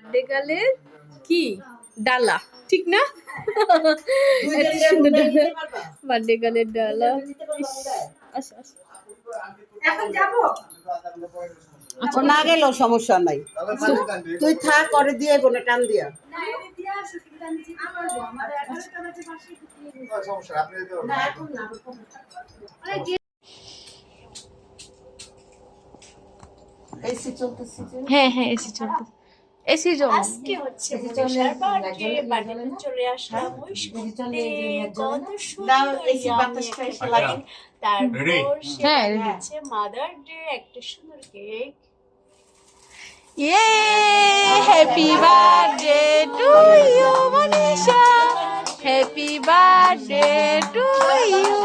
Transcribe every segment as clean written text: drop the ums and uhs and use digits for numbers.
Birthday গার্লের কি ডালা, ঠিক না? বার্থডে গার্লের ডালা। এখন যাবো না গেলেও সমস্যা নাই, তুই থাক করে দিয়ে গোনে টান দিয়া এসি চলতেছে। হ্যাঁ হ্যাঁ এসি চলতেছে, এসি জন্য আজকে হচ্ছে মনীষার বার্থডে, বার্থডে চলে আসলাম ওই শুনতে কত সুন্দর এসি বাতাসটা এসে লাগে। তারপর হ্যাঁ, সে হচ্ছে মাদার ডে একটা সুন্দর কেক। ইয়ে happy birthday to you Manisha, happy birthday to you,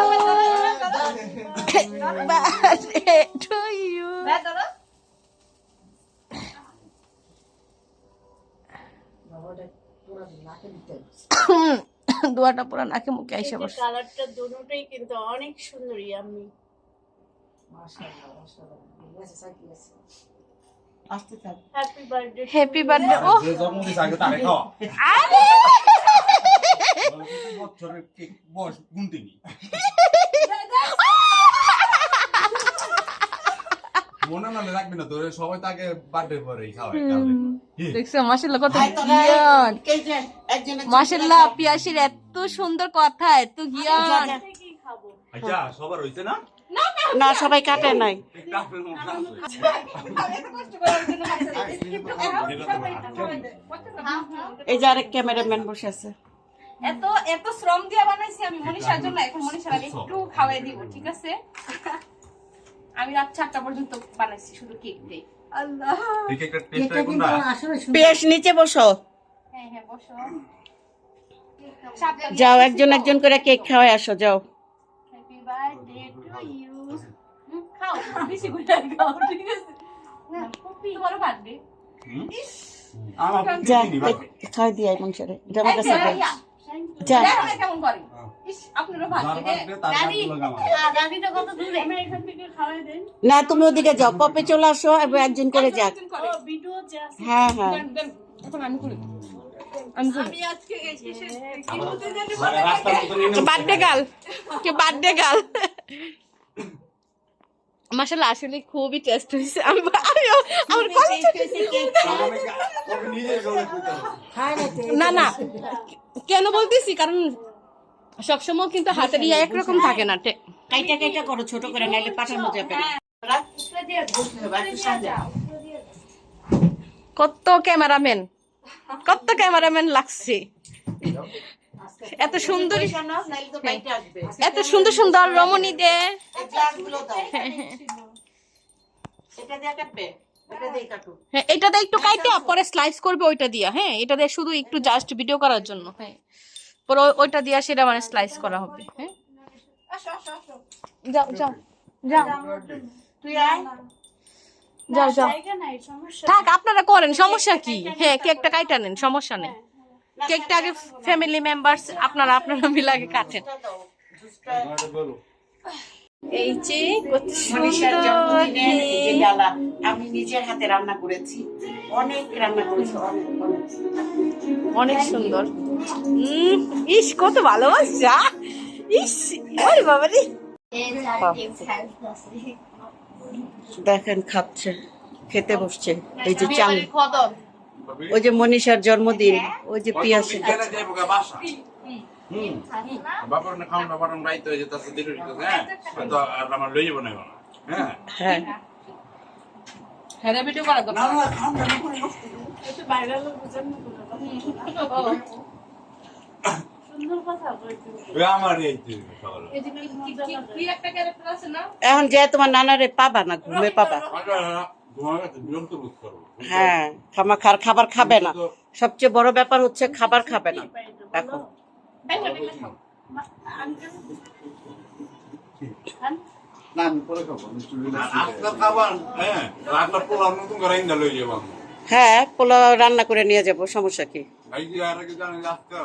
birthday to you. দোয়াটা পুরো নাকে মুখে আইসা বসে। কালারটা দুটোই কিন্তু অনেক সুন্দর, yummy. Happy birthday, happy birthday. ও যে জন্মদিন আগে তারে খাওয়া আরে বছরের কেক বয়স গুনতিনি মনে নালে রাখবি না তোরে, সবাই তাকে বার্থডে পরেই খাওয়ায়। দেখছো মাশাআল্লাহ কত জ্ঞান, মাশাআল্লাহ পিয়াসির এত সুন্দর কথা, এত জ্ঞান। কি খাবো? আচ্ছা সবার হইছে না? না সবাই কাটে নাই। এই যে আরেক ক্যামেরাম্যান বসে আছে। এত এত শ্রম দিয়ে বানাইছি আমি মনীষার জন্য, এখন মনীষার আমি একটু খাওয়াই দিব, ঠিক আছে? আমি রাত 4টা পর্যন্ত বানাইছি শুধু কেক দিয়ে। আল্লাহ, এই কেকটা টেস্টটা কোনটা? বেশ নিচে বসো, হ্যাঁ হ্যাঁ বসো। যাও একজন একজন করে কেক খাওয়াই আসো, যাও। Happy birthday to you. খাও বেশি করে খাও, ঠিক আছে? না তোমারও বার্থডে। আমার যা চিনি ভাই। খাওয়াই দিয়ে মাংসরে, জামা কাছে দে। যা দেখো না কেমন করে। ইস আপনারও যার বার্থডে। birthday তার ভাগ্য লাগাম। দাদি তো কত দূরে, আমি এখান থেকে খাওয়াই দেন। না তুমি ওদিকে যাও, পপে চলে আসো, এবং একজন করে যাক। ও ভিডিও যে আছে, হ্যাঁ হ্যাঁ এখন আমি করি, আমি করি। আমি আজকে এসে কি আবার- বলতে জানি মানে রাস্তার মতো নিয়ে নেবো। বার্থডে গার্ল, কে বার্থডে গার্ল। মাশাআল্লাহ আসলে খুবই টেস্ট হয়েছে। আমার তবে নিজের গলা কইতে হবে। না না কেন বলতেছি, কারণ সবসময় কিন্তু হাতের ইয়া একরকম থাকে না। কাইটা কাইটা করো ছোট করে, নাইলে পাঠানো যাবে না। কত ক্যামেরাম্যান, কত ক্যামেরাম্যান লাগছে, এত সুন্দর এত সুন্দর সুন্দর রমণী দে। হ্যাঁ এটা দিয়ে একটু কাইটা পরে স্লাইস করবে ওইটা দিয়া। হ্যাঁ এটা দিয়ে শুধু একটু জাস্ট ভিডিও করার জন্য। হ্যাঁ পরে ওইটা দিয়া সেটা মানে স্লাইস করা হবে। হ্যাঁ যাও যাও যাও তুই আয়। যাও যাও, জায়গা নাই, সমস্যা থাক আপনারা করেন, সমস্যা কি? হ্যাঁ কেকটা কাইটা নেন, সমস্যা নেই। কেকটা আগে ফ্যামিলি মেম্বারস আপনারা মিলে আগে কাটেন। এই যে কত মনীষার সুন্দর জন্মদিনে এই যে কেক। ডালা আমি নিজের হাতে রান্না করেছি, অনেক রান্না করেছি, অনেক অনেক। অনেক সুন্দর। ইস কত ভালোবাসা, ইস ওরে বাবা রে। দেখেন খাচ্ছে, খেতে বসছে। এই যে চাং, ওই যে মনীষার জন্মদিন, ওই যে পিয়াসি বিকেলে যাইবো গা বাসা। বাবার না খাওন বাবার রাইতে হয়ে যেতে আছে দিতে হ্যাঁ তো আর আমার লই যাব না এখন। হ্যাঁ হ্যাঁ হ্যাঁ ভিডিও করা না না খাওন না একটু বাইরে লোক বুঝেন না সুন্দর কথা বলতে। ওই আমার এই তো সকালে এই যে কি একটা ক্যারেক্টার আছে না? এখন যে তোমার নানারে পাবা না, ঘুমে পাবা। তোমার কাছে বিরক্ত বোধ করো। হ্যাঁ খাবার খাবে না, সবচেয়ে বড় ব্যাপার হচ্ছে খাবার খাবে না এখন। না আমি পরে খাবো, আমি চুরি আজকে খাবার হ্যাঁ রান্না পোলাও নতুন করে ইন্দা লই যাব। হ্যাঁ পোলাও রান্না করে নিয়ে যাবো, সমস্যা কি? ভাই কি আর কি জানেন আজকে